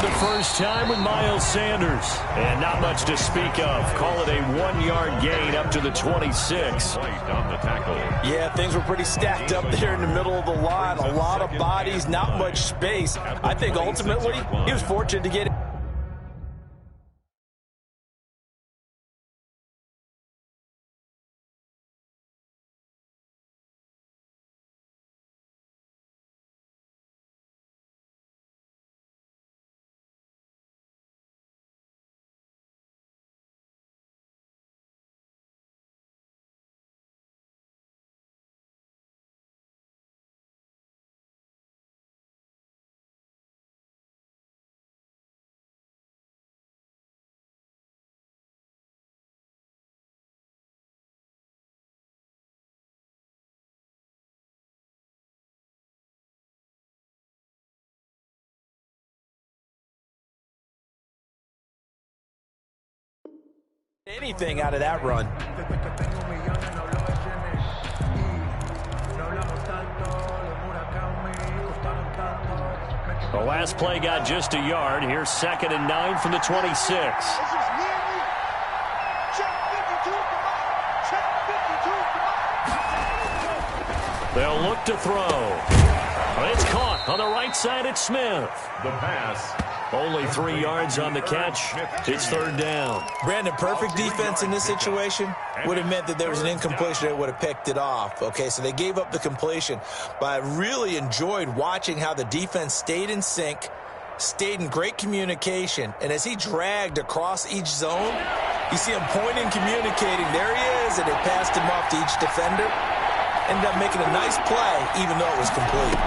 the first time with Miles Sanders. And not much to speak of. Call it a 1-yard gain up to the 26. On the tackle. Yeah, things were pretty stacked up there in the middle of the line. A lot of bodies, not much space. I think ultimately he was fortunate to get it. Anything out of that run. The last play got just a yard. Here's 2nd and 9 from the 26. They'll look to throw. It's caught on the right side. It's Smith. The pass. Only 3 yards on the catch. It's 3rd down. Brandon, perfect defense in this situation would have meant that there was an incompletion that would have picked it off. Okay, so they gave up the completion. But I really enjoyed watching how the defense stayed in sync, stayed in great communication, and as he dragged across each zone, you see him pointing, communicating. There he is, and they passed him off to each defender. Ended up making a nice play, even though it was complete.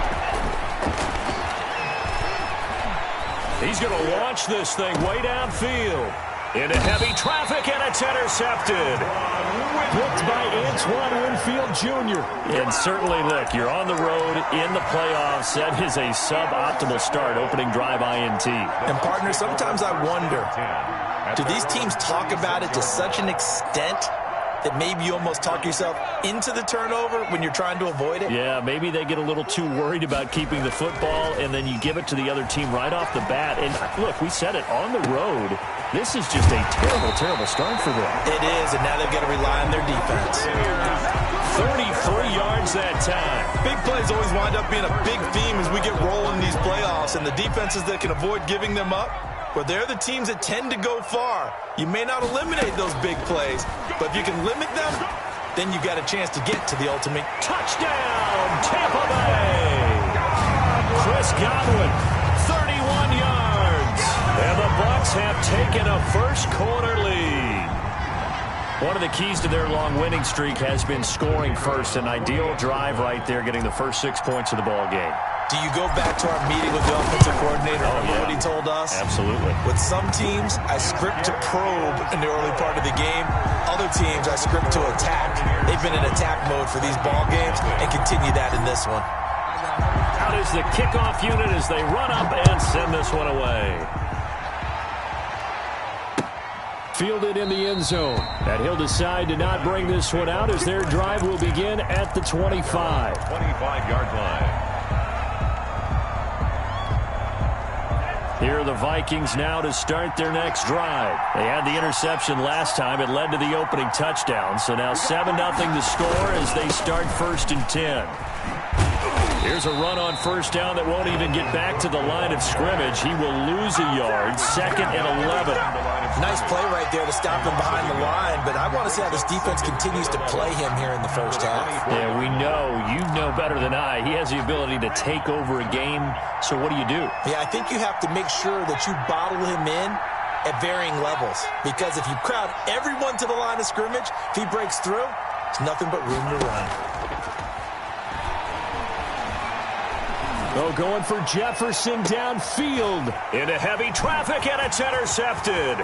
He's going to launch this thing way downfield. Into heavy traffic, and it's intercepted. Picked by Antoine Winfield Jr. And certainly, look, you're on the road in the playoffs. That is a suboptimal start, opening drive INT. And, partner, sometimes I wonder, do these teams talk about it to such an extent that maybe you almost talk yourself into the turnover when you're trying to avoid it? Yeah, maybe they get a little too worried about keeping the football, and then you give it to the other team right off the bat. And, look, we said it, on the road, this is just a terrible, terrible start for them. It is, and now they've got to rely on their defense. 33 yards that time. Big plays always wind up being a big theme as we get rolling in these playoffs, and the defenses that can avoid giving them up, well, they're the teams that tend to go far. You may not eliminate those big plays, but if you can limit them, then you got a chance to get to the ultimate. Touchdown, Tampa Bay! Chris Godwin, 31 yards. And the Bucs have taken a first-quarter lead. One of the keys to their long winning streak has been scoring first. An ideal drive right there, getting the first 6 points of the ball game. Do you go back to our meeting with the offensive coordinator? Yeah. What he told us? Absolutely. With some teams, I script to probe in the early part of the game. Other teams, I script to attack. They've been in attack mode for these ball games and continue that in this one. Out is the kickoff unit as they run up and send this one away. Fielded in the end zone. And he'll decide to not bring this one out as their drive will begin at the 25. 25-yard line. Here are the Vikings now to start their next drive. They had the interception last time. It led to the opening touchdown. So now 7-0 to score as they start 1st and 10. Here's a run on first down that won't even get back to the line of scrimmage. He will lose a yard. 2nd and 11. Nice play right there to stop him behind the line, but I want to see how this defense continues to play him here in the first half. Yeah, we know. You know better than I. He has the ability to take over a game. So what do you do? Yeah, I think you have to make sure that you bottle him in at varying levels, because if you crowd everyone to the line of scrimmage, if he breaks through, it's nothing but room to run. Oh, going for Jefferson downfield. Into heavy traffic, and it's intercepted.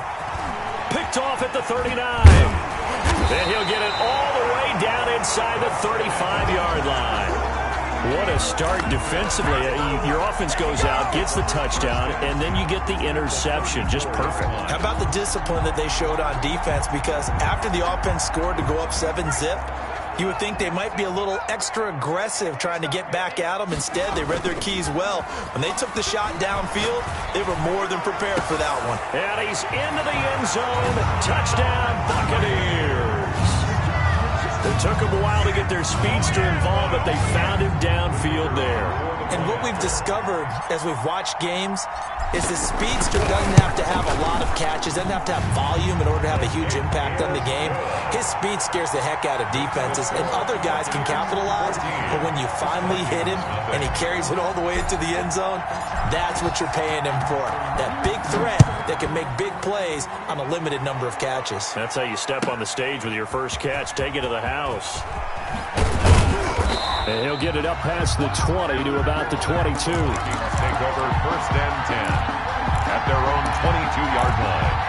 Picked off at the 39. Then he'll get it all the way down inside the 35-yard line. What a start defensively. Your offense goes out, gets the touchdown, and then you get the interception. Just perfect. How about the discipline that they showed on defense? Because after the offense scored to go up 7-zip, You would think they might be a little extra aggressive trying to get back at them. Instead, they read their keys well. When they took the shot downfield, they were more than prepared for that one. And he's into the end zone. Touchdown, Buccaneers. It took them a while to get their speedster involved, but they found him downfield there. And what we've discovered as we've watched games is the speedster doesn't have to have a lot of catches, doesn't have to have volume in order to have a huge impact on the game. His speed scares the heck out of defenses, and other guys can capitalize. But when you finally hit him and he carries it all the way into the end zone, that's what you're paying him for. That big threat that can make big plays on a limited number of catches. That's how you step on the stage with your first catch. Take it to the house. And he'll get it up past the 20 to about the 22. Take over 1st and 10 at their own 22-yard line.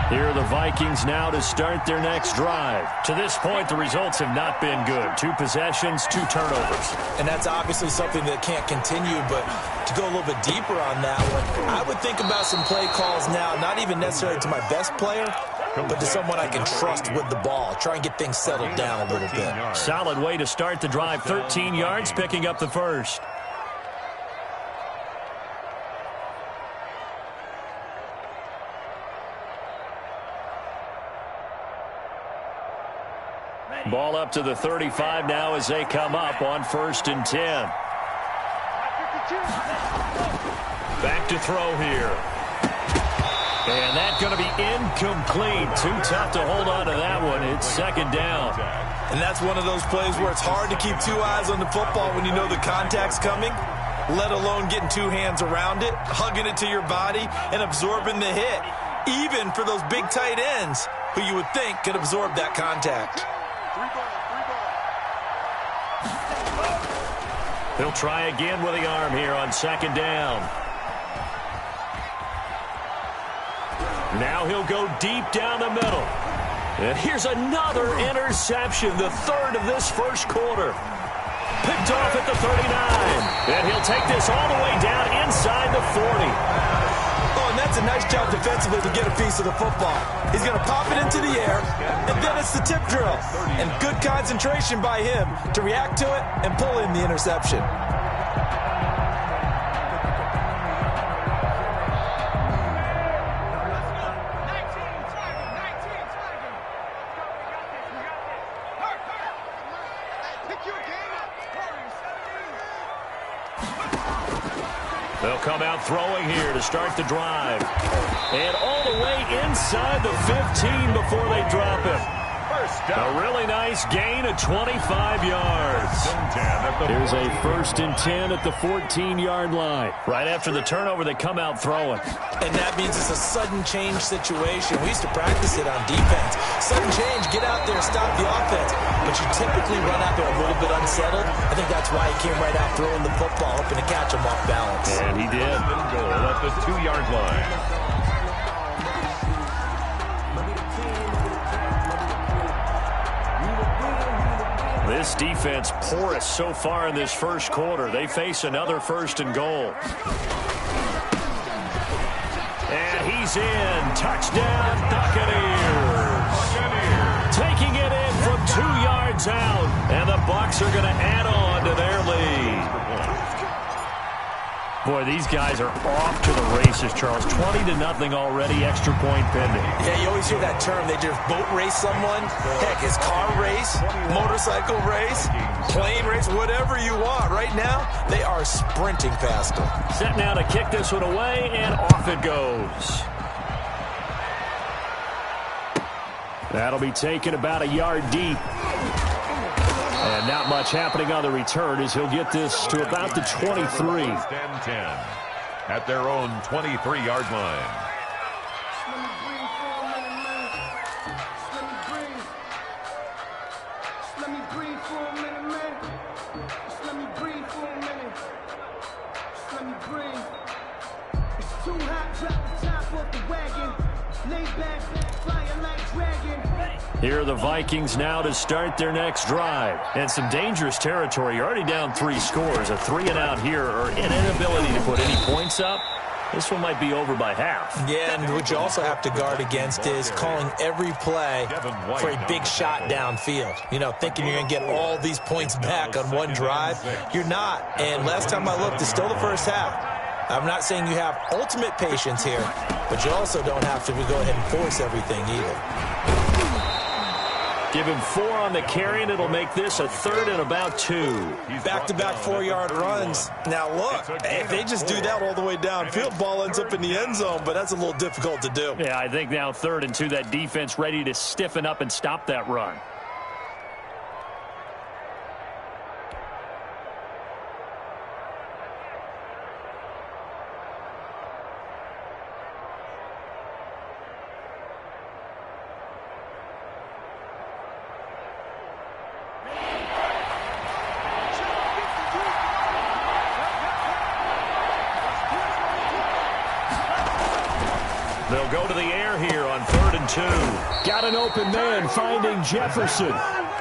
Here are the Vikings now to start their next drive. To this point, the results have not been good. 2 possessions, 2 turnovers. And that's obviously something that can't continue, but to go a little bit deeper on that one, I would think about some play calls now, not even necessarily to my best player, but to someone I can trust with the ball. Try and get things settled down a little bit. Solid way to start the drive. 13 yards, picking up the first. Ball up to the 35 now as they come up on 1st and 10. Back to throw here. And that's going to be incomplete. Too tough to hold on to that one. It's 2nd down. And that's one of those plays where it's hard to keep 2 eyes on the football when you know the contact's coming, let alone getting 2 hands around it, hugging it to your body, and absorbing the hit, even for those big tight ends who you would think could absorb that contact. He'll try again with the arm here on 2nd down. Now he'll go deep down the middle. And here's another interception, the 3rd of this first quarter. Picked off at the 39. And he'll take this all the way down inside the 40. Oh, and that's a nice job defensively to get a piece of the football. He's going to pop it into the air, and then it's the tip drill. And good concentration by him to react to it and pull in the interception. They'll come out throwing here to start the drive. And all the way inside the 15 before they drop him. A really nice gain of 25 yards. Here's a 1st and 10 at the 14-yard line. Right after the turnover, they come out throwing. And that means it's a sudden change situation. We used to practice it on defense. Sudden change, get out there, stop the offense. But you typically run out there a little bit unsettled. I think that's why he came right out throwing the football, hoping to catch him off balance. And he did. Goal at the 2-yard line. This defense porous so far in this first quarter. They face another 1st and goal. And he's in. Touchdown, Buccaneers. Taking it in from 2 yards out. And the Bucs are going to add on to their lead. Boy, these guys are off to the races, Charles. 20-0 already, extra point pending. Yeah, you always hear that term. They just boat race someone. Heck, it's car race, motorcycle race, plane race, whatever you want. Right now, they are sprinting past them. Set now to kick this one away, and off it goes. That'll be taken about a yard deep. And not much happening on the return as he'll get this to about the 23. 1st and 10 at their own 23-yard line. Let me breathe for a minute, man. Just let me breathe for a minute. Just let me breathe. It's too hot, drop the top off the wagon. Lay back, flying like dragon. Here are the Vikings now to start their next drive. And some dangerous territory. You're already down 3 scores. A 3-and-out here or an inability to put any points up This one might be over by half. Yeah, and what you also have to guard against is calling every play for a big shot downfield. You know, thinking you're going to get all these points back on one drive. You're not. And last time I looked, it's still the first half. I'm not saying you have ultimate patience here, but you also don't have to go ahead and force everything either. Give him 4 on the carry, and it'll make this a 3rd and about 2. Back-to-back 4-yard runs. Now, look, if they just do that all the way downfield, ball ends up in the end zone, but that's a little difficult to do. Yeah, I think now 3rd and 2, that defense ready to stiffen up and stop that run. They'll go to the air here on 3rd and 2. Got an open man finding Jefferson.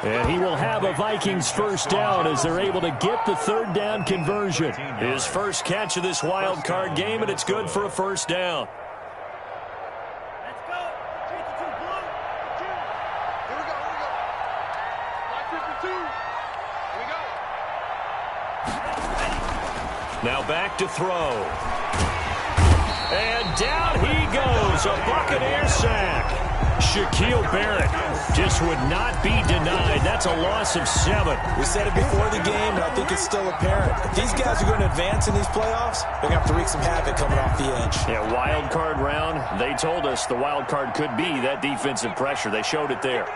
And he will have a Vikings first down as they're able to get the 3rd down conversion. His first catch of this wild card game, and it's good for a first down. Let's go. 52 blue. Here we go. Like 52. Here we go. Now back to throw. And down he goes, a Buccaneer sack. Shaquille Barrett just would not be denied. That's a loss of 7. We said it before the game, and I think it's still apparent. If these guys are going to advance in these playoffs, they're going to have to wreak some havoc coming off the edge. Yeah, wild card round. They told us the wild card could be that defensive pressure. They showed it there.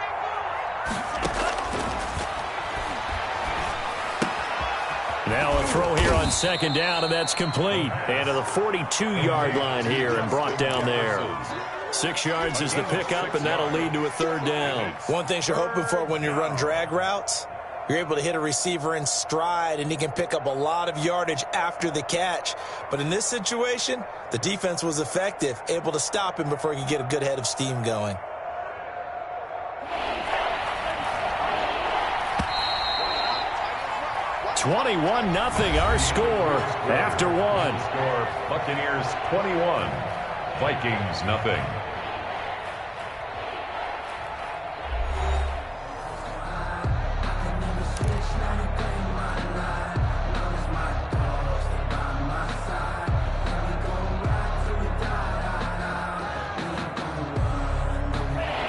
Now a throw here on 2nd down, and that's complete. And to the 42-yard line here and brought down there. 6 yards is the pickup, and that'll lead to a 3rd down. One thing you're hoping for when you run drag routes, you're able to hit a receiver in stride, and he can pick up a lot of yardage after the catch. But in this situation, the defense was effective, able to stop him before he could get a good head of steam going. $21-0 our score after 1. Score Buccaneers 21, Vikings nothing.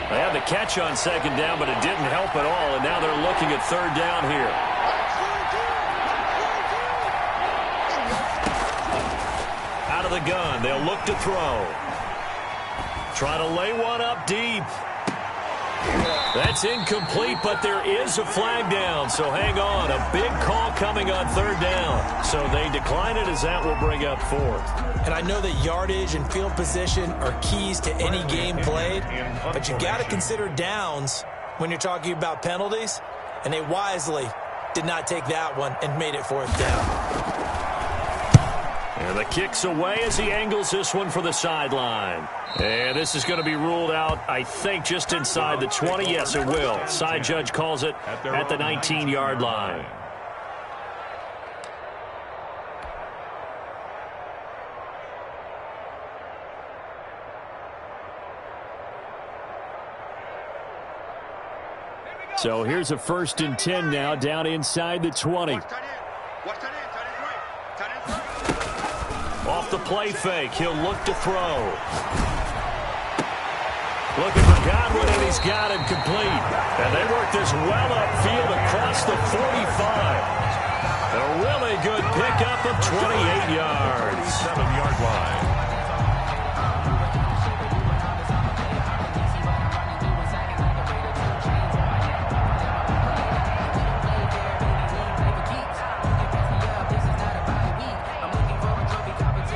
They had the catch on 2nd down, but it didn't help at all, and now they're looking at 3rd down here. Out of the gun, they'll look to throw. Try to lay one up deep. That's incomplete, but there is a flag down, so hang on. A big call coming on 3rd down. So they decline it as that will bring up 4th. And I know that yardage and field position are keys to any game played, but you got to consider downs when you're talking about penalties, and they wisely did not take that one and made it 4th down. And the kick's away as he angles this one for the sideline. And this is going to be ruled out, I think, just inside the 20. Yes, it will. Side judge calls it at the 19-yard line. So here's a 1st and 10 now down inside the 20. Off the play fake, he'll look to throw. Looking for Godwin, and he's got him complete. And they work this well upfield across the 45. A really good pickup of 28 yards. 7-yard line.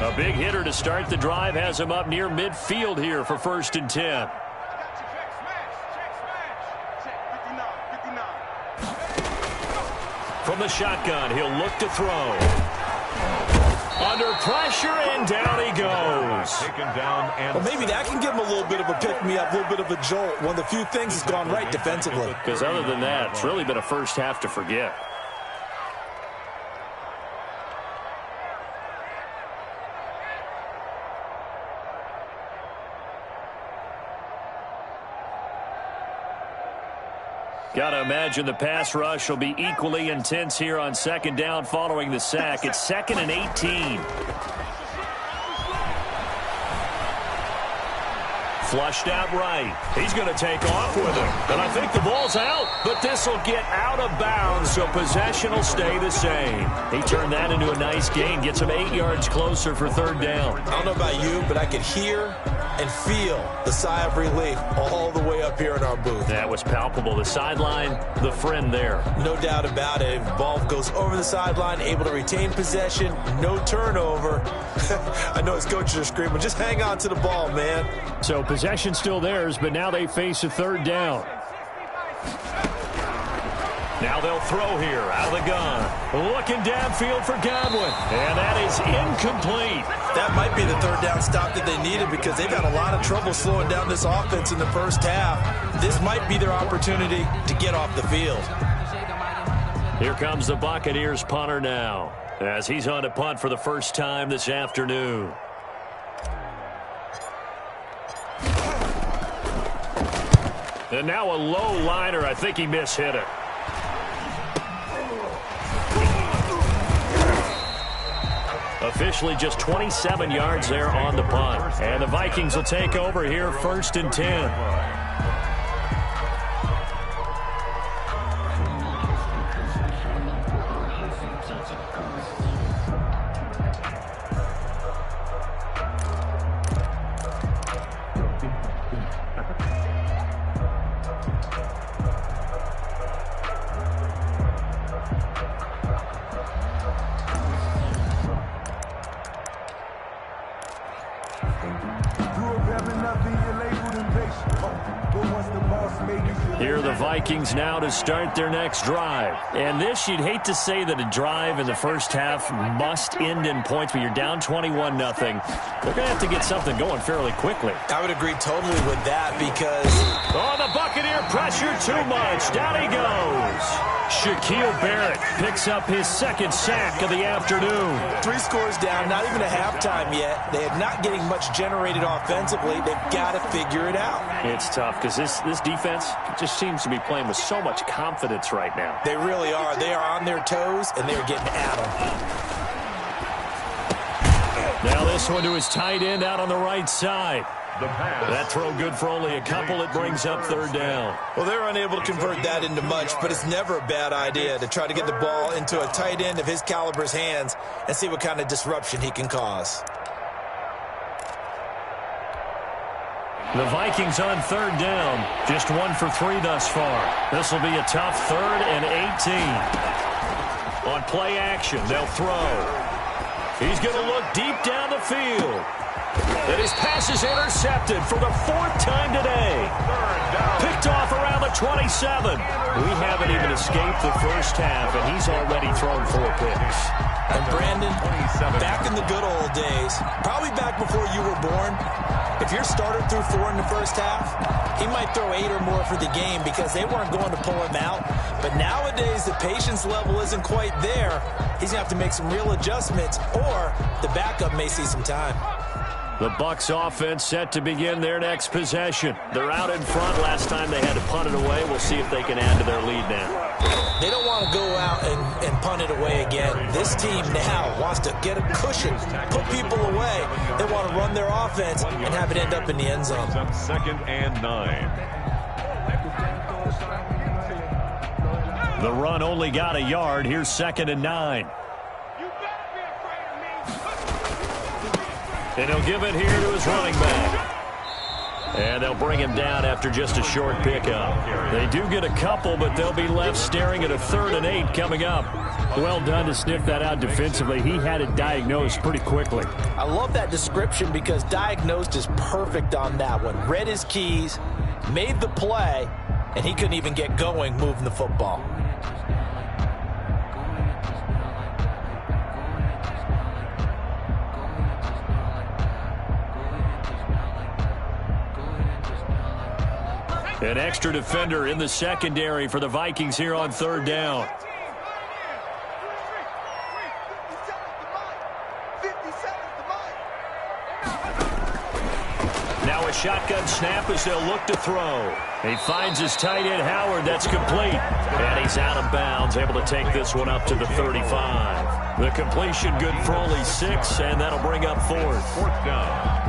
A big hitter to start the drive has him up near midfield here for 1st and 10. From the shotgun, he'll look to throw. Under pressure, and down he goes. Taken down and Well, maybe that can give him a little bit of a pick-me-up, a little bit of a jolt. One of the few things has gone right defensively. Because other than that, it's really been a first half to forget. Got to imagine the pass rush will be equally intense here on second down following the sack. It's 2nd and 18. Flushed out right. He's going to take off with it. And I think the ball's out, but this will get out of bounds, so possession will stay the same. He turned that into a nice gain, gets him 8 yards closer for third down. I don't know about you, but I could hear and feel the sigh of relief all the way up here in our booth. That was palpable. The sideline, the friend there. No doubt about it. If the ball goes over the sideline, able to retain possession, no turnover. I know his coaches are screaming, just hang on to the ball, man. So possession still theirs, but now they face a third down. Now they'll throw here out of the gun. Looking downfield for Godwin. And that is incomplete. That might be the third down stop that they needed because they've had a lot of trouble slowing down this offense in the first half. This might be their opportunity to get off the field. Here comes the Buccaneers punter now, as he's on to punt for the first time this afternoon. And now a low liner. I think he mishit it. Officially just 27 yards there on the punt. And the Vikings will take over here 1st and 10. Here are the Vikings now to start their next drive. And this, you'd hate to say that a drive in the first half must end in points, but you're down 21-0. They're going to have to get something going fairly quickly. I would agree totally with that because... Oh, the Buccaneer pressure too much. Down he goes. Shaquille Barrett picks up his 2nd sack of the afternoon. 3 scores down, not even a halftime yet. They are not getting much generated offensively. They've got to figure it out. It's tough because this defense just seems to be playing with so much confidence right now. They really are. They are on their toes, and they're getting at them. Now this one to his tight end out on the right side. That throw good for only a couple. It brings up third down. Well, they're unable to convert that into much, but it's never a bad idea to try to get the ball into a tight end of his caliber's hands and see what kind of disruption he can cause. The Vikings on third down. Just 1 for 3 thus far. This will be a tough 3rd and 18. On play action, they'll throw. He's going to look deep down the field. And his pass is intercepted for the 4th time today. Picked off around the 27. We haven't even escaped the first half, and he's already thrown 4 picks. And Brandon, back in the good old days, probably back before you were born, if your starter threw 4 in the first half, he might throw 8 or more for the game because they weren't going to pull him out. But nowadays, the patience level isn't quite there. He's going to have to make some real adjustments, or the backup may see some time. The Bucs offense set to begin their next possession. They're out in front. Last time they had to punt it away. We'll see if they can add to their lead now. They don't want to go out and punt it away again. This team now wants to get a cushion, put people away. They want to run their offense and have it end up in the end zone. 2nd and 9. The run only got a yard. Here's 2nd and 9. And he'll give it here to his running back. And they'll bring him down after just a short pickup. They do get a couple, but they'll be left staring at a 3rd and 8 coming up. Well done to sniff that out defensively. He had it diagnosed pretty quickly. I love that description because diagnosed is perfect on that one. Read his keys, made the play, and he couldn't even get going moving the football. An extra defender in the secondary for the Vikings here on third down. Now a shotgun snap as they'll look to throw. He finds his tight end, Howard. That's complete. And he's out of bounds, able to take this one up to the 35. The completion good for only 6, and that'll bring up 4th. 4th down.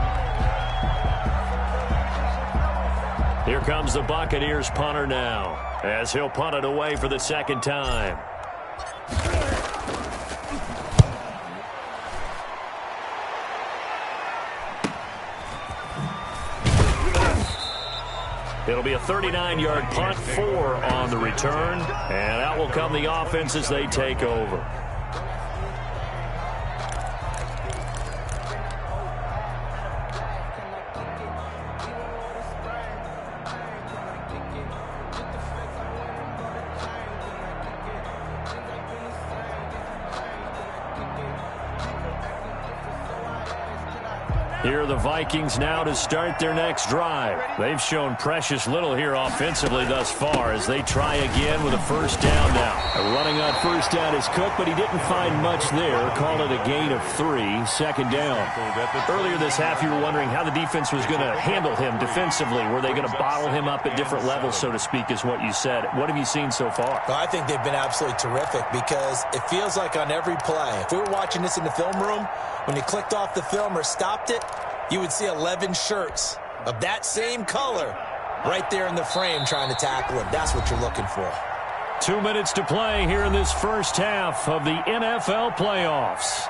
Here comes the Buccaneers punter now, as he'll punt it away for the 2nd time. It'll be a 39-yard punt, 4 on the return, and out will come the offense as they take over. Here are the Vikings now to start their next drive. They've shown precious little here offensively thus far as they try again with a 1st down now. Running on 1st down is Cook, but he didn't find much there. Called it a gain of 3, 2nd down. Earlier this half, you were wondering how the defense was going to handle him defensively. Were they going to bottle him up at different levels, so to speak, is what you said. What have you seen so far? Well, I think they've been absolutely terrific because it feels like on every play, if we were watching this in the film room, when you clicked off the film or stopped it, you would see 11 shirts of that same color right there in the frame trying to tackle him. That's what you're looking for. 2 minutes to play here in this first half of the NFL playoffs.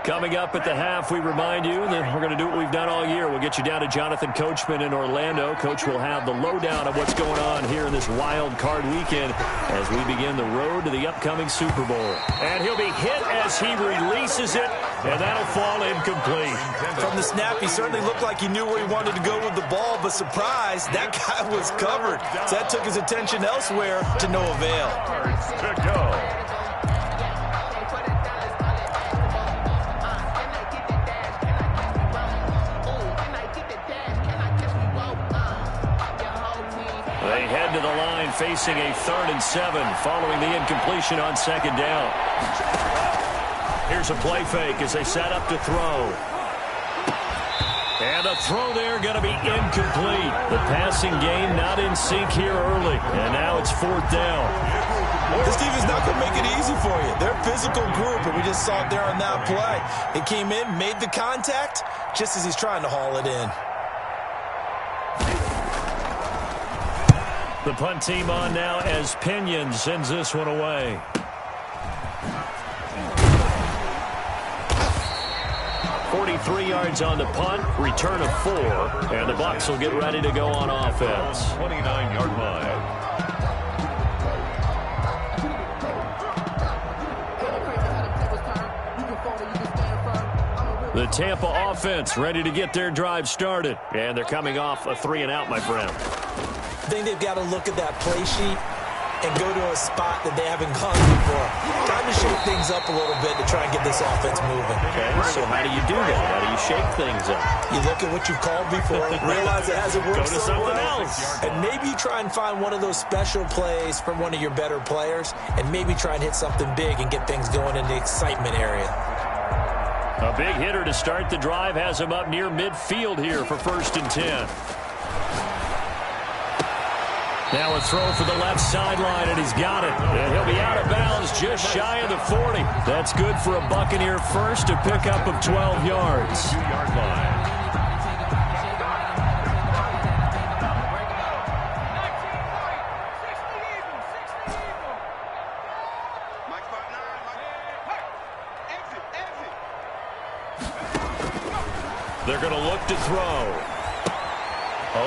Coming up at the half, we remind you that we're going to do what we've done all year. We'll get you down to Jonathan Coachman in Orlando. Coach will have the lowdown of what's going on here in this wild card weekend as we begin the road to the upcoming Super Bowl. And he'll be hit as he releases it, and that'll fall incomplete. From the snap, he certainly looked like he knew where he wanted to go with the ball, but surprise, that guy was covered. So that took his attention elsewhere to no avail. To go. They head to the line facing a 3rd and 7 following the incompletion on 2nd down. Here's a play fake as they set up to throw. And a throw there going to be incomplete. The passing game not in sync here early. And now it's 4th down. This defense not going to make it easy for you. They're a physical group, and we just saw it there on that play. He came in, made the contact, just as he's trying to haul it in. The punt team on now as Pinion sends this one away. .43 yards on the punt, return of 4, and the Bucs will get ready to go on offense. 29-yard line. The Tampa offense ready to get their drive started, and they're coming off a 3-and-out, my friend. I think they've got to look at that play sheet and go to a spot that they haven't gone before. Time to shake things up a little bit to try and get this offense moving. Okay, so how do you do that? How do you shake things up? You look at what you've called before, realize it hasn't worked Go to so something well, else. and maybe try and find one of those special plays from one of your better players, and maybe try and hit something big and get things going in the excitement area. A big hitter to start the drive has him up near midfield here for 1st and 10. Now a throw for the left sideline, and he's got it. And he'll be out of bounds just shy of the 40. That's good for a Buccaneer first, a pickup of 12 yards. 2-yard line. They're going to look to throw.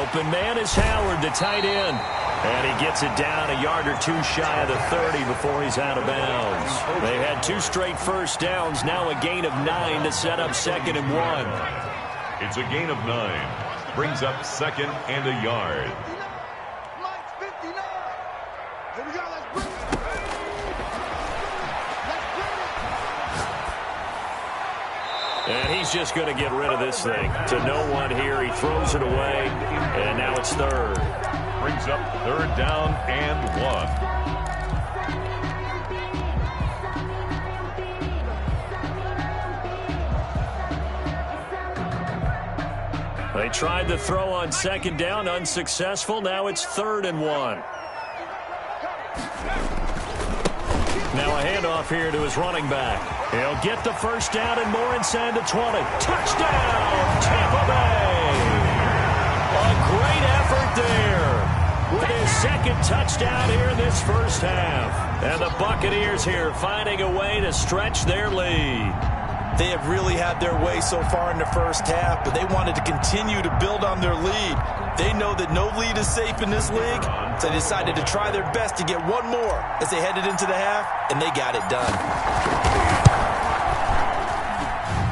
Open man is Howard, the tight end. And he gets it down a yard or 2 shy of the 30 before he's out of bounds. They've had 2 straight first downs, now a gain of 9 to set up 2nd and 1. It's a gain of 9. Brings up 2nd and a yard. And he he's just going to get rid of this thing. To no one here. He throws it away, and now it's third. Brings up third down and 1. They tried to throw on second down, unsuccessful. Now it's 3rd and 1. Now a handoff here to his running back. He'll get the first down and more inside the 20. Touchdown, Tampa Bay! A great effort there with his second touchdown here in this first half. And the Buccaneers here finding a way to stretch their lead. They have really had their way so far in the first half, but they wanted to continue to build on their lead. They know that no lead is safe in this league, so they decided to try their best to get one more as they headed into the half, and they got it done.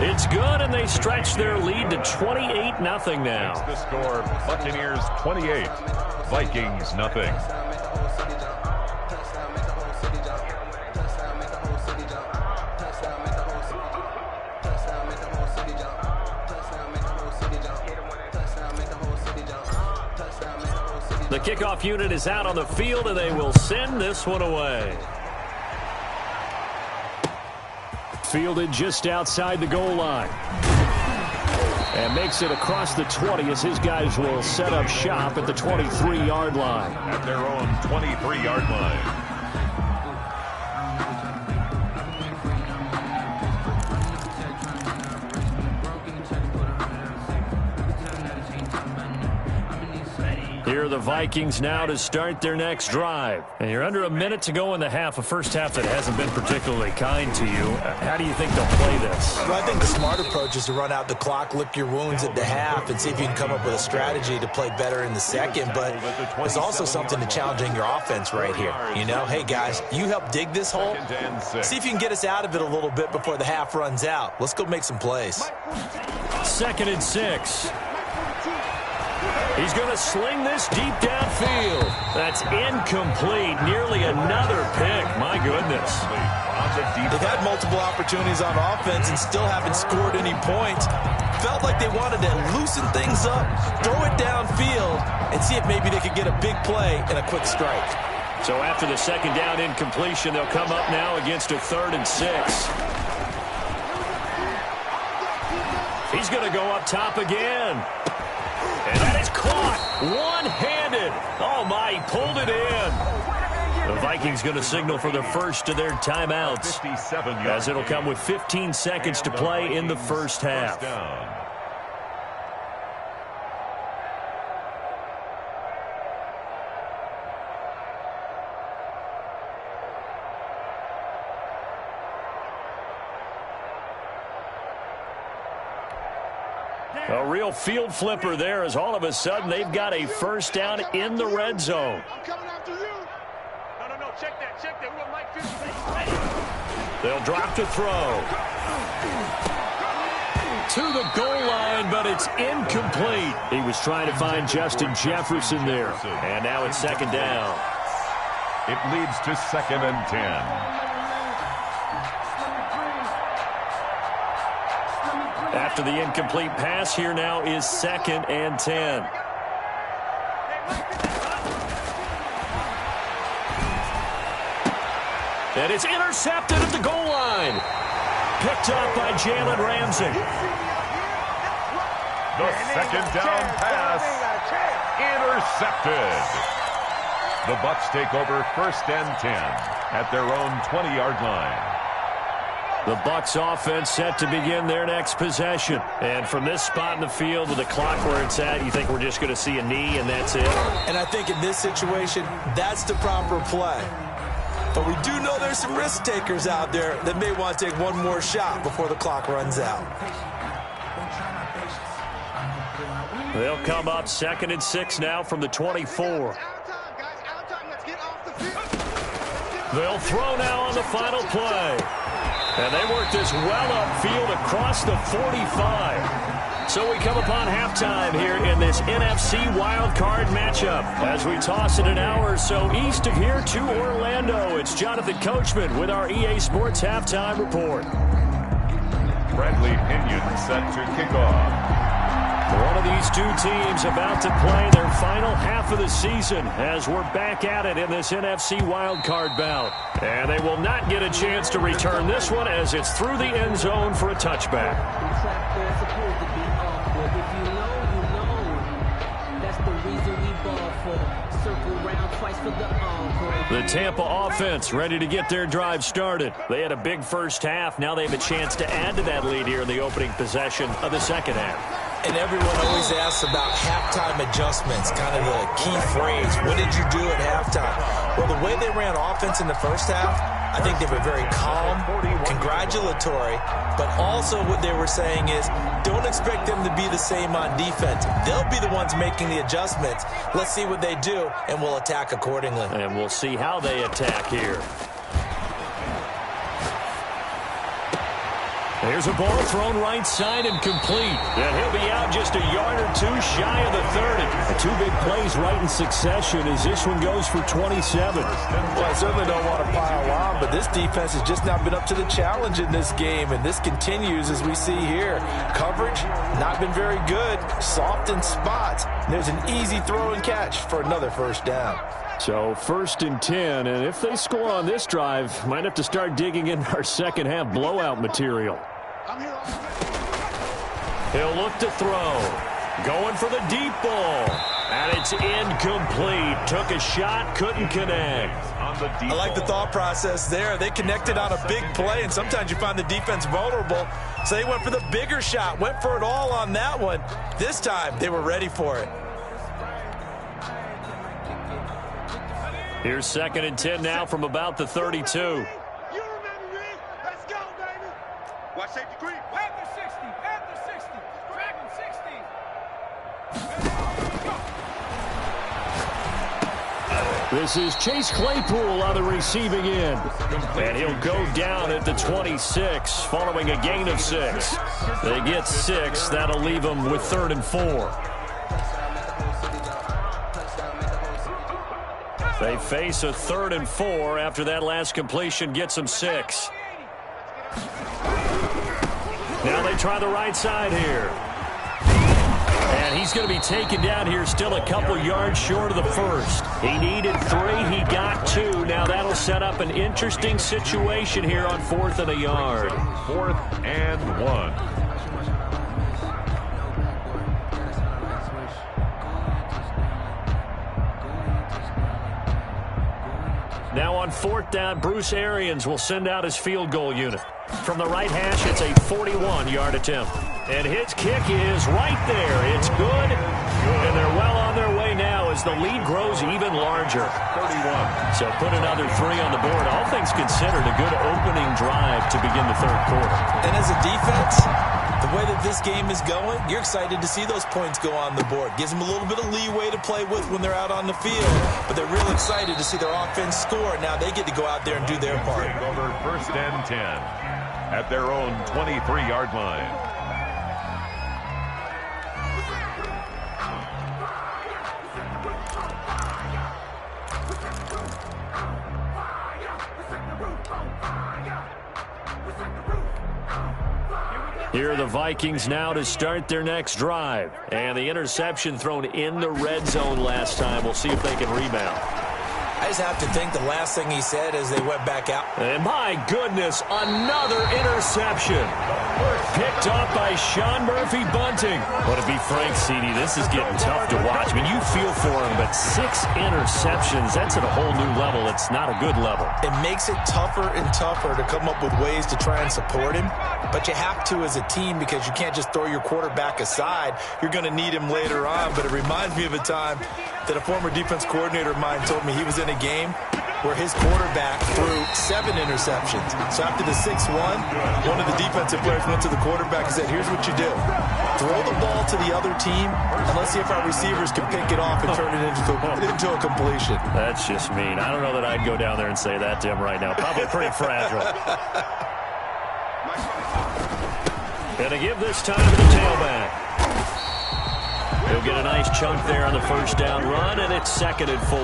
It's good, and they stretch their lead to 28-0 now. The score, Buccaneers 28, Vikings nothing. The kickoff unit is out on the field, and they will send this one away. Fielded just outside the goal line. And makes it across the 20 as his guys will set up shop at the 23-yard line. At their own 23-yard line. Here are the Vikings now to start their next drive. And you're under a minute to go in the half, a first half that hasn't been particularly kind to you. How do you think they'll play this? Well, I think the smart approach is to run out the clock, lick your wounds at the half, and see if you can come up with a strategy to play better in the second. But there's also something to challenging your offense right here. You know, hey, guys, you help dig this hole. See if you can get us out of it a little bit before the half runs out. Let's go make some plays. 2nd and 6. He's going to sling this deep downfield. That's incomplete. Nearly another pick. My goodness. They've had multiple opportunities on offense and still haven't scored any points. Felt like they wanted to loosen things up, throw it downfield, and see if maybe they could get a big play and a quick strike. So after the second down incompletion, they'll come up now against a 3rd and 6. He's going to go up top again. And that is caught one-handed. Oh, my, he pulled it in. The Vikings going to signal for the first of their timeouts, as it'll come with 15 seconds to play in the first half. A real field flipper there as all of a sudden they've got a first down in the red zone. I'm coming after you. No, check that. We got Mike 50. They'll drop to throw. To the goal line, but it's incomplete. He was trying to find Justin Jefferson there. And now it's 2nd down. It leads to 2nd and 10. After the incomplete pass, here now is 2nd and 10. And it's intercepted at the goal line. Picked up by Jalen Ramsey. The 2nd down pass intercepted. The Bucs take over 1st and 10 at their own 20-yard line. The Bucs offense set to begin their next possession. And from this spot in the field with the clock where it's at, you think we're just going to see a knee and that's it? And I think in this situation, that's the proper play. But we do know there's some risk takers out there that may want to take one more shot before the clock runs out. They'll come up 2nd and 6 now from the 24. They'll throw now on the final play. And they work this well upfield across the 45. So we come upon halftime here in this NFC wildcard matchup. As we toss it an hour or so east of here to Orlando, it's Jonathan Coachman with our EA Sports Halftime Report. Bradley Pinion set to kick off. One of these two teams about to play their final half of the season as we're back at it in this NFC wildcard bout. And they will not get a chance to return this one as it's through the end zone for a touchback. The Tampa offense ready to get their drive started. They had a big first half. Now they have a chance to add to that lead here in the opening possession of the second half. And everyone always asks about halftime adjustments, kind of the key phrase. What did you do at halftime? Well, the way they ran offense in the first half, I think they were very calm, congratulatory, but also what they were saying is don't expect them to be the same on defense. They'll be the ones making the adjustments. Let's see what they do, and we'll attack accordingly. And we'll see how they attack here. There's a ball thrown right side and complete. And he'll be out just a yard or two shy of the 30. Two big plays right in succession as this one goes for 27. Well, I certainly don't want to pile on, but this defense has just not been up to the challenge in this game, and this continues as we see here. Coverage, not been very good. Soft in spots. There's an easy throw and catch for another first down. So 1st and 10, and if they score on this drive, might have to start digging in our second half blowout material. He'll look to throw. Going for the deep ball. And it's incomplete. Took a shot, couldn't connect. I like the thought process there. They connected on a big play, and sometimes you find the defense vulnerable. So they went for the bigger shot, went for it all on that one. This time, they were ready for it. Here's 2nd and 10 now from about the 32. Watch safety green. At the 60. At the 60. Dragon 60. This is Chase Claypool on the receiving end. And he'll go down at the 26 following a gain of 6. They get 6. That'll leave them with 3rd and 4. They face a 3rd and 4 after that last completion gets them 6. Now they try the right side here. And he's going to be taken down here still a couple yards short of the first. He needed 3. He got 2. Now that'll set up an interesting situation here on 4th and a yard. 4th and 1. Now on 4th down, Bruce Arians will send out his field goal unit. From the right hash, it's a 41-yard attempt. And his kick is right there. It's good. And they're well on their way now as the lead grows even larger. 31. So put another 3 on the board. All things considered, a good opening drive to begin the 3rd quarter. And as a defense, the way that this game is going, you're excited to see those points go on the board. Gives them a little bit of leeway to play with when they're out on the field. But they're real excited to see their offense score. Now they get to go out there and do their part. Over 1st and 10 at their own 23-yard line. Here are the Vikings now to start their next drive. And the interception thrown in the red zone last time. We'll see if they can rebound. I just have to think the last thing he said as they went back out. And my goodness, another interception. Picked up by Sean Murphy Bunting. But to be frank, CD, this is getting tough to watch. I mean, you feel for him, but 6 interceptions, that's at a whole new level. It's not a good level. It makes it tougher and tougher to come up with ways to try and support him. But you have to as a team because you can't just throw your quarterback aside. You're going to need him later on. But it reminds me of a time that a former defense coordinator of mine told me he was in a game where his quarterback threw 7 interceptions. So after the 6-1, one of the defensive players went to the quarterback and said, here's what you do. Throw the ball to the other team, and let's see if our receivers can pick it off and turn it into a completion. That's just mean. I don't know that I'd go down there and say that to him right now. Probably pretty fragile. And to give this time to the tailback. He'll get a nice chunk there on the first down run, and it's 2nd and 4.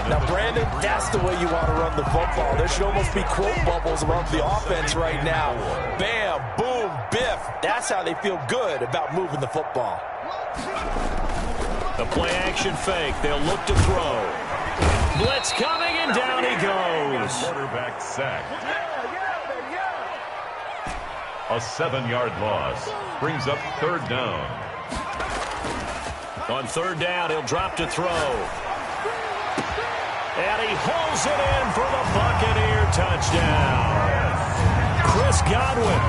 Now, Brandon, that's the way you want to run the football. There should almost be quote bubbles around the offense right now. Bam, boom, biff. That's how they feel good about moving the football. The play action fake. They'll look to throw. Blitz coming, and down he goes. Quarterback sack. A 7-yard loss brings up third down. On third down, he'll drop to throw. And he hauls it in for the Buccaneer touchdown. Chris Godwin,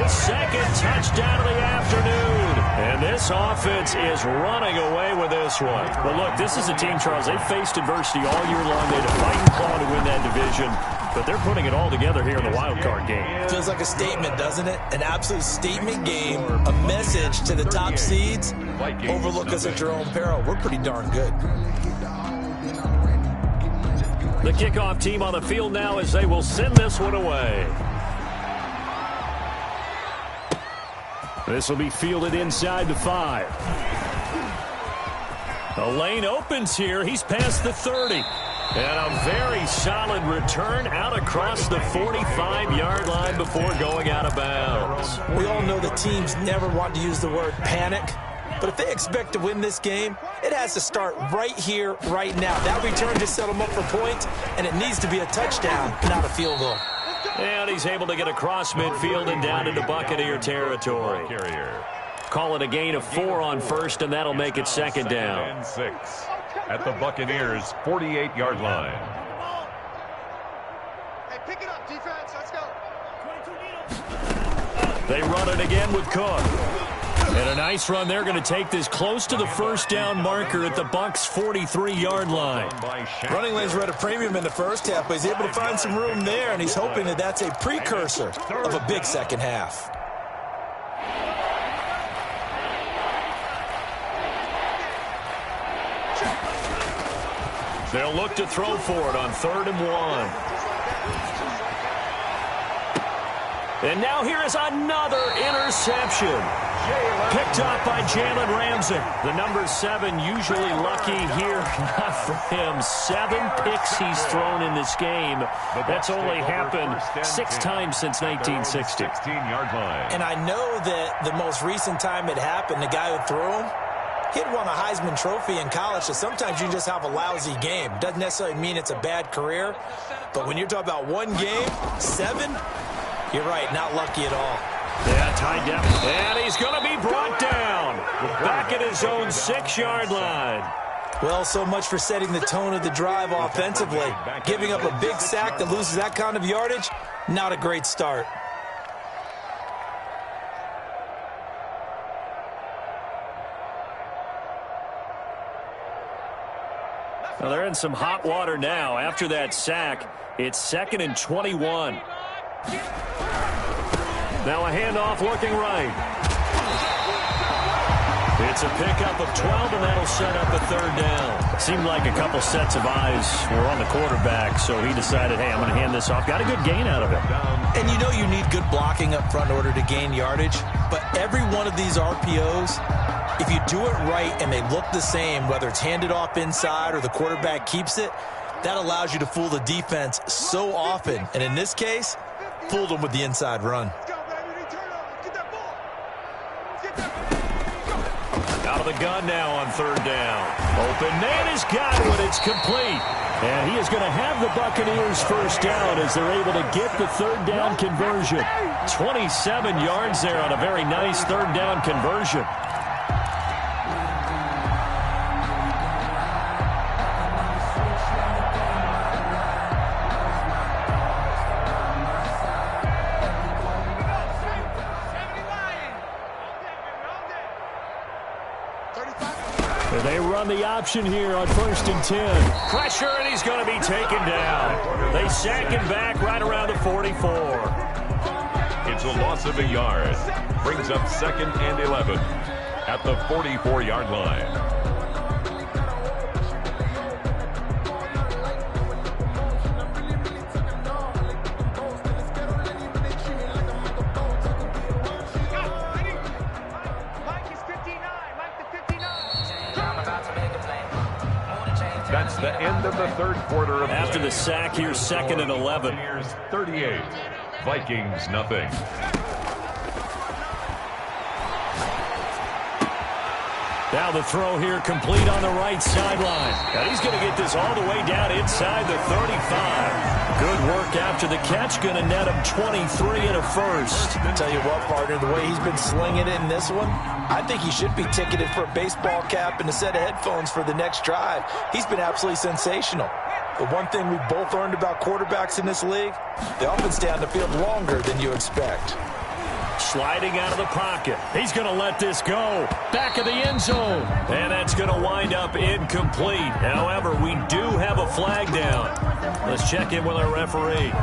his second touchdown of the afternoon. And this offense is running away with this one. But look, this is a team, Charles, they faced adversity all year long. They had to fight and claw to win that division. But they're putting it all together here in the wild card game. Feels like a statement, doesn't it? An absolute statement game, a message to the top seeds. Overlook us at your own peril. We're pretty darn good. The kickoff team on the field now as they will send this one away. This will be fielded inside the 5. The lane opens here. He's past the 30. And a very solid return out across the 45-yard line before going out of bounds. We all know the teams never want to use the word panic. But if they expect to win this game, it has to start right here, right now. That return just set them up for points, and it needs to be a touchdown, not a field goal. And he's able to get across midfield and down into Buccaneer territory. Call it a gain of 4 on first, and that'll make it second down. And 6 at the Buccaneers' 48-yard line. Hey, pick it up, defense. Let's go. They run it again with Cook. And a nice run. They're going to take this close to the first down marker at the Bucs' 43-yard line. Running lanes were at a premium in the first half, but he's able to find some room there, and he's hoping that that's a precursor of a big second half. They'll look to throw for it on 3rd and 1. And now here is another interception. Picked up by Jalen Ramsey. The number 7 usually lucky here. Not for him. 7 picks he's thrown in this game. That's only happened 6 times since 1960. 16-yard line. And I know that the most recent time it happened, the guy who threw him, he'd won a Heisman Trophy in college, so sometimes you just have a lousy game. Doesn't necessarily mean it's a bad career, but when you're talking about one game, 7, you're right, not lucky at all. Yeah, tied down. And he's going to be brought down. Back at his own 6-yard line. Well, so much for setting the tone of the drive offensively. Giving up a big sack that loses that kind of yardage, not a great start. Well, they're in some hot water now. After that sack, it's 2nd and 21. Now a handoff looking right. It's a pickup of 12, and that'll set up a 3rd down. Seemed like a couple sets of eyes were on the quarterback, so he decided, hey, I'm going to hand this off. Got a good gain out of it. And you know you need good blocking up front in order to gain yardage, but every one of these RPOs, if you do it right and they look the same, whether it's handed off inside or the quarterback keeps it, that allows you to fool the defense so often. And in this case, fooled them with the inside run. Out of the gun now on 3rd down. Open man is Godwin. It's complete. And he is going to have the Buccaneers first down as they're able to get the 3rd down conversion. 27 yards there on a very nice 3rd down conversion. They run the option here on 1st and 10. Pressure, and he's going to be taken down. They sack him back right around the 44. It's a loss of a yard. Brings up 2nd and 11 at the 44-yard line. That's the end of the 3rd quarter. After the sack, here's 2nd and 11. 38. Vikings, nothing. Now the throw here complete on the right sideline. And he's going to get this all the way down inside the 35. Good work after the catch. Going to net him 23 and a first. I'll tell you what, partner, the way he's been slinging it in this one, I think he should be ticketed for a baseball cap and a set of headphones for the next drive. He's been absolutely sensational. The one thing we've both learned about quarterbacks in this league, they often stay on the field longer than you expect. Sliding out of the pocket. He's going to let this go. Back of the end zone. And that's going to wind up incomplete. However, we do have a flag down. Let's check in with our referee.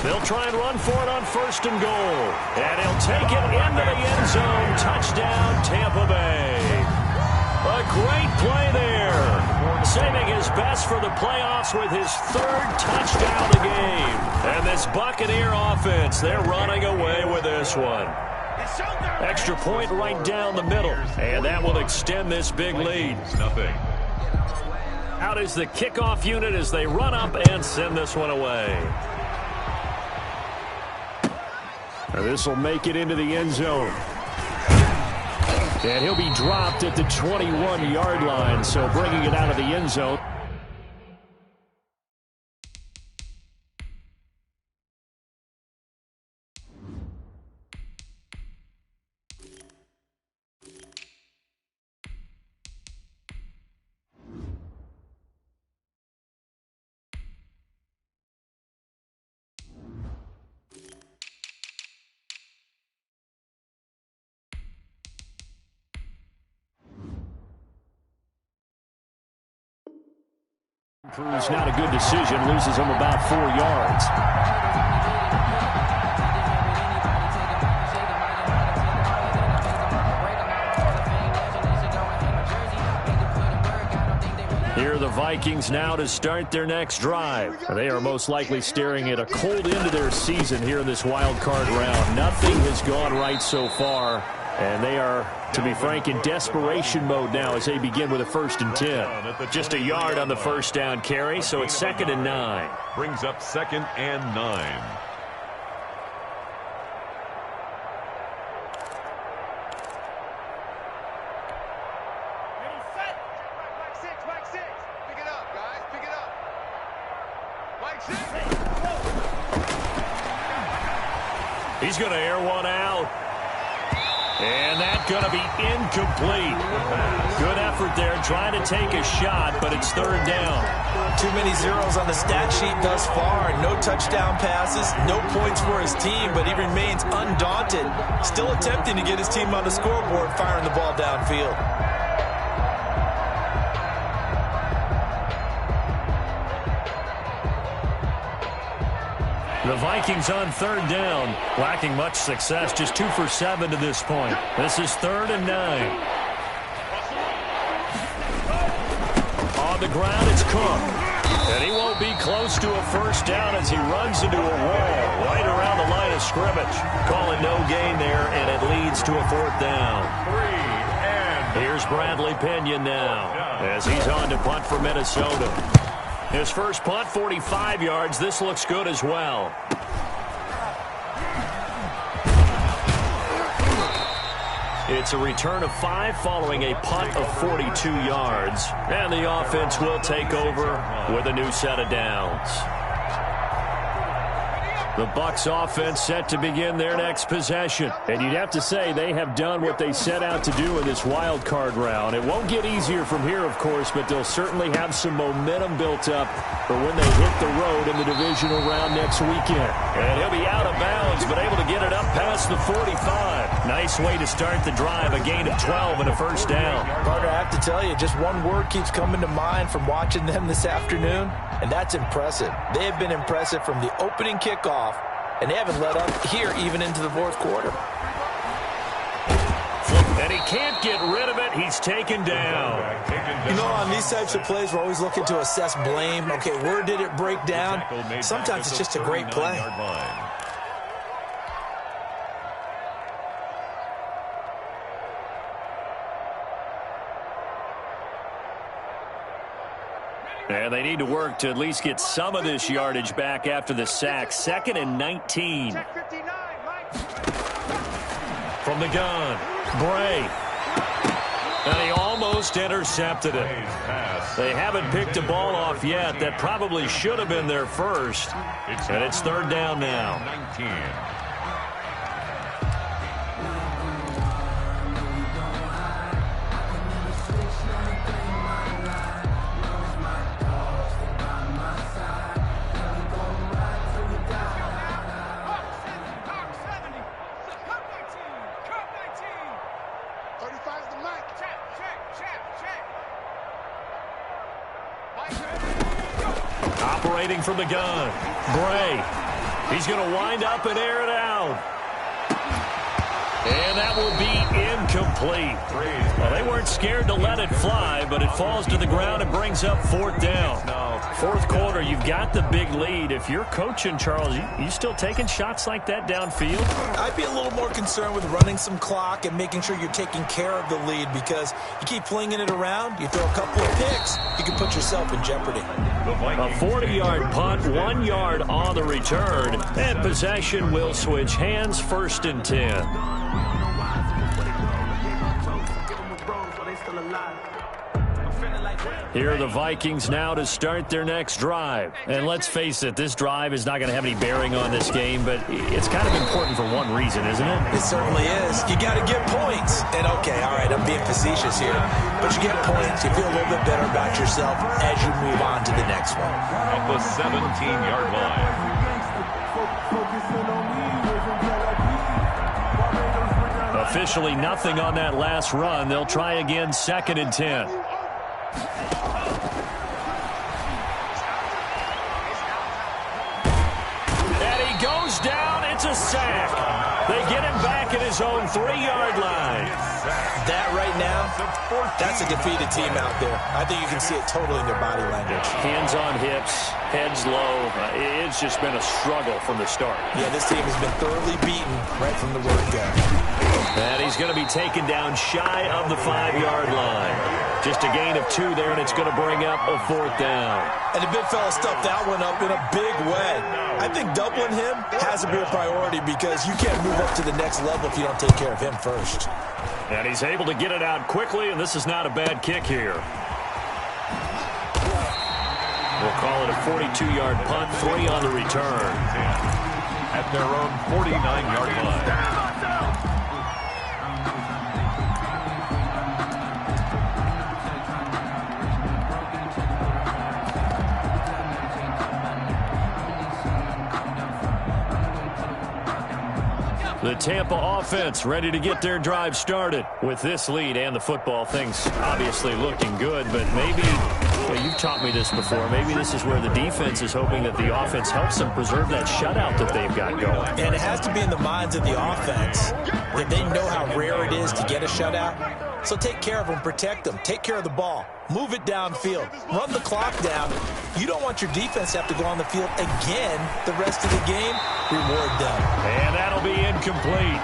They'll try and run for it on 1st and goal. And he'll take it into the end zone. Touchdown, Tampa Bay. A great play there. Saving his best for the playoffs with his 3rd touchdown of the game. And this Buccaneer offense, they're running away with this one. Extra point right down the middle. And that will extend this big lead. Nothing. Out is the kickoff unit as they run up and send this one away. This will make it into the end zone. And he'll be dropped at the 21-yard line, so bringing it out of the end zone. Proves not a good decision, loses him about 4 yards. Here are the Vikings now to start their next drive. They are most likely staring at a cold end to their season here in this wild card round. Nothing has gone right so far, and they are, to be frank, in desperation mode now as they begin with a 1st and 10. Just a yard on the first down carry, so it's 2nd and 9. Brings up 2nd and 9. He's going to air one out. And that's going to be incomplete. Good effort there trying to take a shot, but it's 3rd down. Too many zeros on the stat sheet thus far. No touchdown passes, no points for his team, but he remains undaunted. Still attempting to get his team on the scoreboard, firing the ball downfield. The Vikings on 3rd down, lacking much success, just 2 for 7 to this point. This is 3rd and 9. On the ground, it's Cook. And he won't be close to a 1st down as he runs into a wall right around the line of scrimmage. Calling no gain there, and it leads to a 4th down. Here's Bradley Pinion now as he's on to punt for Minnesota. His first punt, 45 yards. This looks good as well. It's a return of 5 following a punt of 42 yards. And the offense will take over with a new set of downs. The Bucs offense set to begin their next possession. And you'd have to say they have done what they set out to do in this wild card round. It won't get easier from here, of course, but they'll certainly have some momentum built up for when they hit the road in the divisional round next weekend. And he'll be out of bounds, but able to get it up past the 45. Nice way to start the drive, a gain of 12 and a 1st down. Carter, I have to tell you, just one word keeps coming to mind from watching them this afternoon, and that's impressive. They have been impressive from the opening kickoff, and they haven't let up here even into the 4th quarter. And he can't get rid of it. He's taken down. You know, on these types of plays, we're always looking to assess blame. Okay, where did it break down? Sometimes it's just a great play. And they need to work to at least get some of this yardage back after the sack. 2nd and 19. Check 59, Mike. From the gun, Bray. And he almost intercepted it. They haven't picked a ball off yet. That probably should have been their first. And it's 3rd down now. 19. Operating from the gun, Bray. He's going to wind up and air it out. And that will be incomplete. Well, they weren't scared to let it fly, but it falls to the ground and brings up 4th down. No, 4th quarter, you've got the big lead. If you're coaching, Charles, you still taking shots like that downfield? I'd be a little more concerned with running some clock and making sure you're taking care of the lead, because you keep flinging it around, you throw a couple of picks, you can put yourself in jeopardy. A 40-yard punt, 1 yard on the return, and possession will switch hands. 1st and 10. Here are the Vikings now to start their next drive. And let's face it, this drive is not going to have any bearing on this game, but it's kind of important for one reason, isn't it? It certainly is. You got to get points. And okay, all right, I'm being facetious here, but you get points. You feel a little bit better about yourself as you move on to the next one. At the 17-yard line. Officially nothing on that last run. They'll try again, 2nd and 10. And he goes down. It's a sack. They get him back at his own 3-yard line. That right now, that's a defeated team out there. I think you can see it totally in their body language. Hands on hips, heads low. It's just been a struggle from the start. Yeah, this team has been thoroughly beaten right from the word go. And he's going to be taken down shy of the 5-yard line. Just a gain of 2 there, and it's going to bring up a 4th down. And the big fella stuffed that one up in a big way. I think doubling him has to be a priority, because you can't move up to the next level if you don't take care of him first. And he's able to get it out quickly, and this is not a bad kick here. We'll call it a 42-yard punt, 3 on the return. At their own 49-yard line. The Tampa offense ready to get their drive started. With this lead and the football, things obviously looking good, but maybe, well, you've taught me this before, maybe this is where the defense is hoping that the offense helps them preserve that shutout that they've got going. And it has to be in the minds of the offense that they know how rare it is to get a shutout. So take care of them, protect them, take care of the ball, move it downfield, run the clock down. You don't want your defense to have to go on the field again the rest of the game. Reward them. And that'll be incomplete.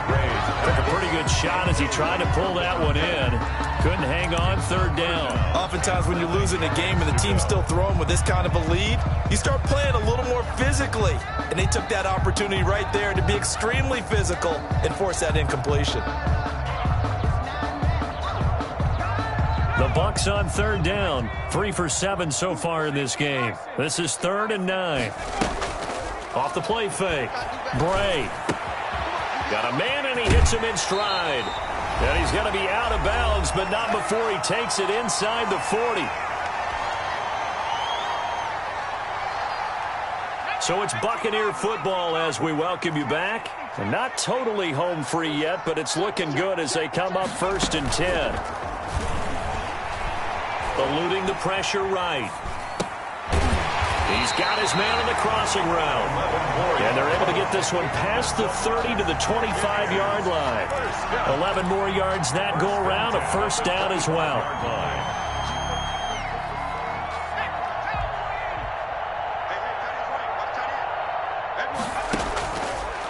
Took a pretty good shot as he tried to pull that one in. Couldn't hang on, 3rd down. Oftentimes when you're losing a game and the team's still throwing with this kind of a lead, you start playing a little more physically. And they took that opportunity right there to be extremely physical and force that incompletion. The Bucs on 3rd down. 3 for 7 so far in this game. This is 3rd and 9. Off the play fake. Bray. Got a man, and he hits him in stride. And he's going to be out of bounds, but not before he takes it inside the 40. So it's Buccaneer football as we welcome you back. And not totally home free yet, but it's looking good as they come up 1st and 10. Eluding the pressure right. He's got his man on the crossing route. And they're able to get this one past the 30 to the 25-yard line. 11 more yards that go around, a 1st down as well.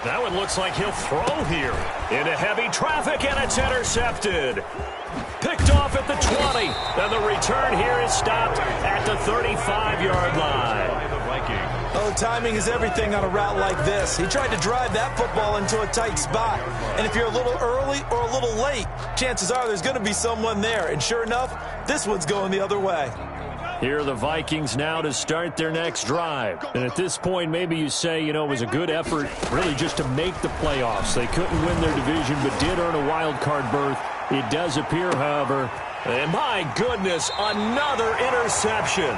That one looks like he'll throw here. Into heavy traffic, and it's intercepted. Picked off at the 20. And the return here is stopped at the 35-yard line. Oh, timing is everything on a route like this. He tried to drive that football into a tight spot. And if you're a little early or a little late, chances are there's going to be someone there. And sure enough, this one's going the other way. Here are the Vikings now to start their next drive. And at this point, maybe you say, it was a good effort really just to make the playoffs. They couldn't win their division but did earn a wild card berth. It does appear, however, and my goodness, another interception.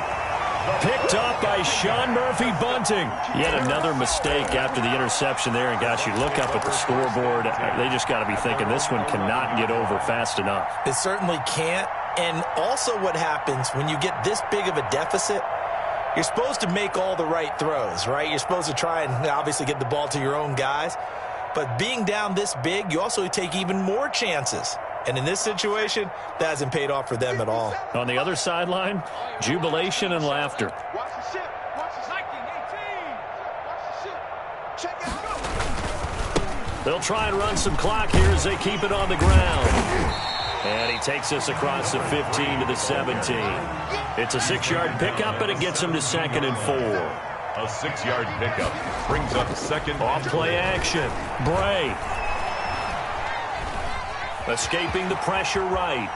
Picked up by Sean Murphy Bunting. Yet another mistake after the interception there. And, gosh, you look up at the scoreboard, they just got to be thinking this one cannot get over fast enough. It certainly can't. And also what happens when you get this big of a deficit, you're supposed to make all the right throws, right? You're supposed to try and obviously get the ball to your own guys. But being down this big, you also take even more chances. And in this situation, that hasn't paid off for them at all. On the other sideline, jubilation and laughter. Watch the ship. Watch the hiking. 18. Watch the ship. Check it out. They'll try and run some clock here as they keep it on the ground. And he takes us across the 15 to the 17. It's a 6-yard pickup, and it gets him to 2nd and 4. A 6-yard pickup brings up 2nd. Off play action. Bray. Escaping the pressure right.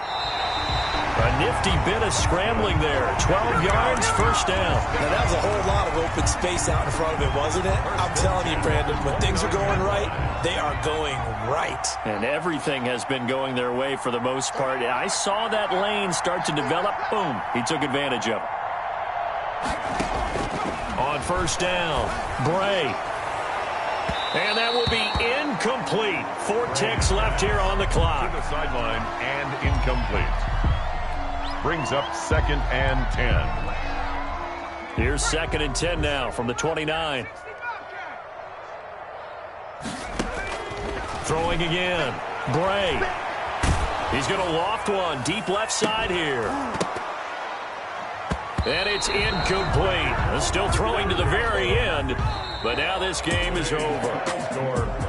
A nifty bit of scrambling there. 12 yards, first down. Now, that was a whole lot of open space out in front of him, wasn't it? I'm telling you, Brandon, when things are going right, they are going right. And everything has been going their way for the most part. I saw that lane start to develop. Boom. He took advantage of it. On first down, Bray. And that will be incomplete. 4 ticks left here on the clock. To the sideline and incomplete. Brings up 2nd and 10. Here's 2nd and 10 now from the 29. Throwing again. Bray. He's going to loft one deep left side here. And it's incomplete. Still throwing to the very end. But now this game is over.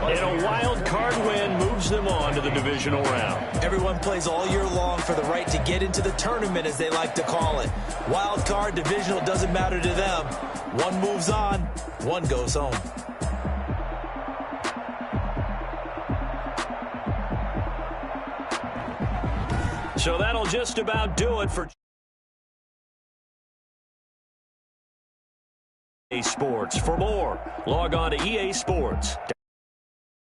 And a wild card win moves them on to the divisional round. Everyone plays all year long for the right to get into the tournament, as they like to call it. Wild card, divisional, doesn't matter to them. One moves on, one goes home. So that'll just about do it for EA Sports. For more, log on to EA Sports.